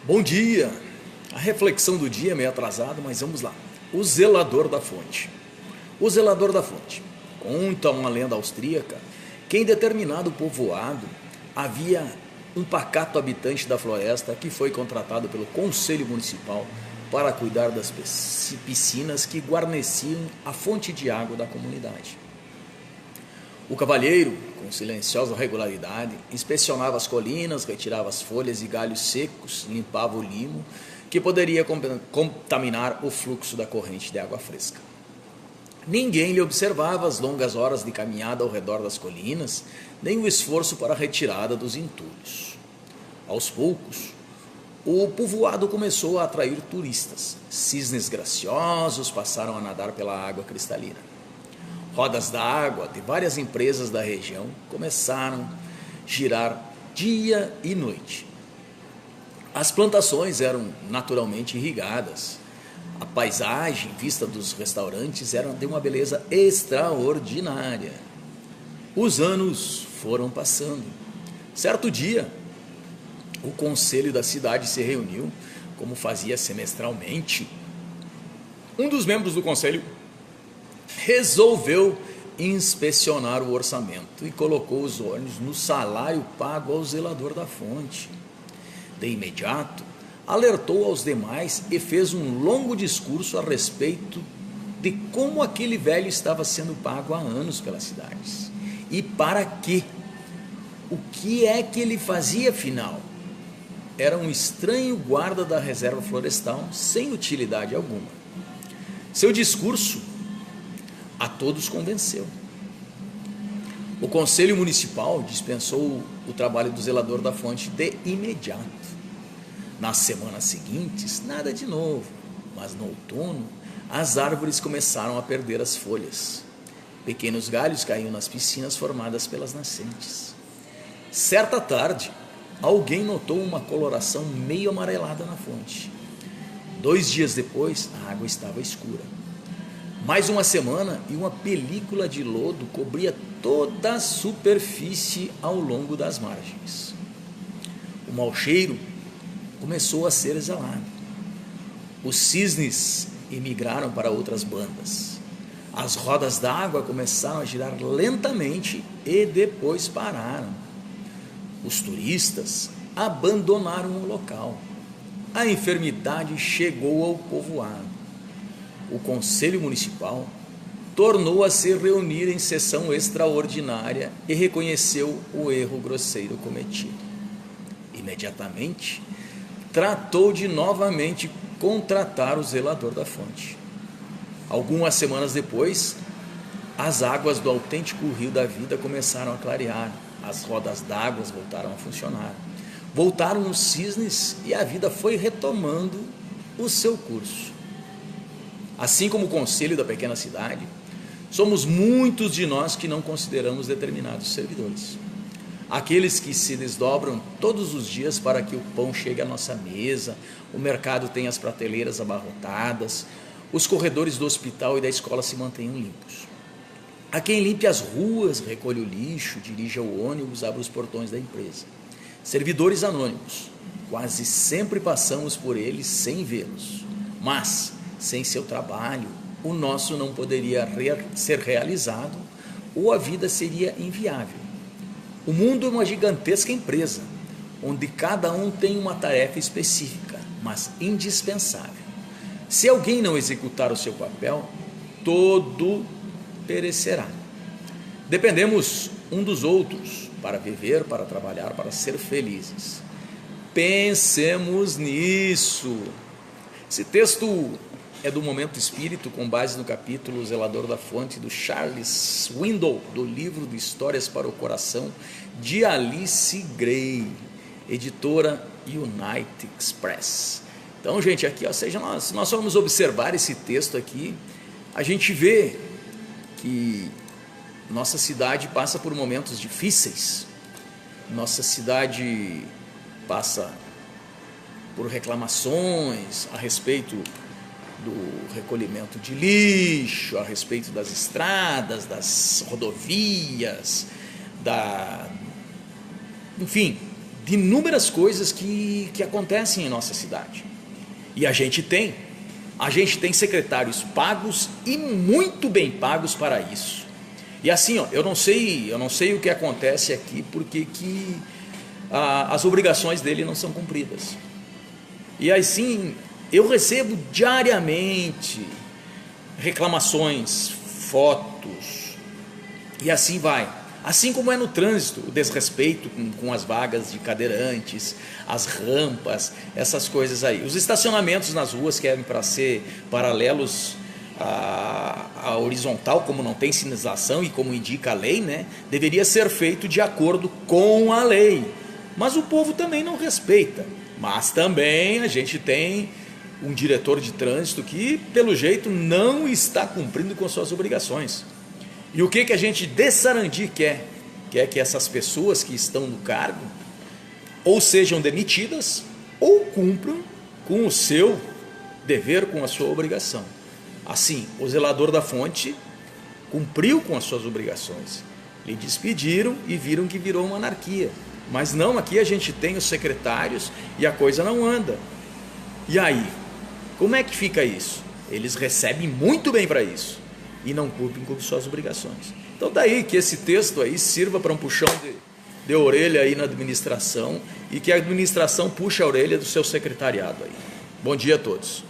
Bom dia! A reflexão do dia é meio atrasado, mas vamos lá. O zelador da fonte. O zelador da fonte. Conta uma lenda austríaca que em determinado povoado havia um pacato habitante da floresta que foi contratado pelo conselho municipal para cuidar das piscinas que guarneciam a fonte de água da comunidade. O cavalheiro, com silenciosa regularidade, inspecionava as colinas, retirava as folhas e galhos secos, limpava o limo, que poderia contaminar o fluxo da corrente de água fresca. Ninguém lhe observava as longas horas de caminhada ao redor das colinas, nem o esforço para a retirada dos entulhos. Aos poucos, o povoado começou a atrair turistas. Cisnes graciosos passaram a nadar pela água cristalina. Rodas d'água de várias empresas da região começaram a girar dia e noite. As plantações eram naturalmente irrigadas. A paisagem vista dos restaurantes era de uma beleza extraordinária. Os anos foram passando. Certo dia, o conselho da cidade se reuniu, como fazia semestralmente. Um dos membros do conselho resolveu inspecionar o orçamento e colocou os olhos no salário pago ao zelador da fonte. De imediato, alertou aos demais e fez um longo discurso a respeito de como aquele velho estava sendo pago há anos pelas cidades. E para quê? O que é que ele fazia afinal? Era um estranho guarda da reserva florestal, sem utilidade alguma. Seu discurso a todos convenceu. O conselho municipal dispensou o trabalho do zelador da fonte de imediato. Nas semanas seguintes, nada de novo, mas no outono, as árvores começaram a perder as folhas. Pequenos galhos caíam nas piscinas formadas pelas nascentes. Certa tarde, alguém notou uma coloração meio amarelada na fonte. 2 dias depois, a água estava escura. Mais uma semana e uma película de lodo cobria toda a superfície ao longo das margens. O mau cheiro começou a ser exalado. Os cisnes emigraram para outras bandas. As rodas d'água começaram a girar lentamente e depois pararam. Os turistas abandonaram o local. A enfermidade chegou ao povoado. O conselho municipal tornou a se reunir em sessão extraordinária e reconheceu o erro grosseiro cometido. Imediatamente, tratou de novamente contratar o zelador da fonte. Algumas semanas depois, as águas do autêntico rio da vida começaram a clarear, as rodas d'água voltaram a funcionar, voltaram os cisnes e a vida foi retomando o seu curso. Assim como o conselho da pequena cidade, somos muitos de nós que não consideramos determinados servidores. Aqueles que se desdobram todos os dias para que o pão chegue à nossa mesa, o mercado tenha as prateleiras abarrotadas, os corredores do hospital e da escola se mantenham limpos. Há quem limpe as ruas, recolhe o lixo, dirija o ônibus, abra os portões da empresa. Servidores anônimos, quase sempre passamos por eles sem vê-los, mas sem seu trabalho, o nosso não poderia ser realizado ou a vida seria inviável. O mundo é uma gigantesca empresa, onde cada um tem uma tarefa específica, mas indispensável. Se alguém não executar o seu papel, todo perecerá. Dependemos um dos outros para viver, para trabalhar, para ser felizes. Pensemos nisso. Esse texto é do Momento Espírito, com base no capítulo Zelador da Fonte, do Charles Swindoll, do livro de Histórias para o Coração, de Alice Gray, editora United Express. Então, gente, aqui, se nós formos observar esse texto aqui, a gente vê que nossa cidade passa por momentos difíceis, nossa cidade passa por reclamações a respeito do recolhimento de lixo, a respeito das estradas, das rodovias, enfim, de inúmeras coisas que acontecem em nossa cidade. E a gente tem secretários pagos e muito bem pagos para isso. E assim, ó, eu não sei o que acontece aqui, porque as obrigações dele não são cumpridas. E assim, eu recebo diariamente reclamações, fotos, e assim vai. Assim como é no trânsito, o desrespeito com as vagas de cadeirantes, as rampas, essas coisas aí. Os estacionamentos nas ruas que eram para ser paralelos à horizontal, como não tem sinalização e como indica a lei, né, deveria ser feito de acordo com a lei. Mas o povo também não respeita. Mas também a gente tem um diretor de trânsito que, pelo jeito, não está cumprindo com suas obrigações. E o que a gente de Sarandi quer? Quer que essas pessoas que estão no cargo ou sejam demitidas ou cumpram com o seu dever, com a sua obrigação. Assim, o zelador da fonte cumpriu com as suas obrigações. Lhe despediram e viram que virou uma anarquia. Mas não, aqui a gente tem os secretários e a coisa não anda. E aí, como é que fica isso? Eles recebem muito bem para isso e não cumprem com suas obrigações. Então daí que esse texto aí sirva para um puxão de orelha aí na administração, e que a administração puxe a orelha do seu secretariado aí. Bom dia a todos.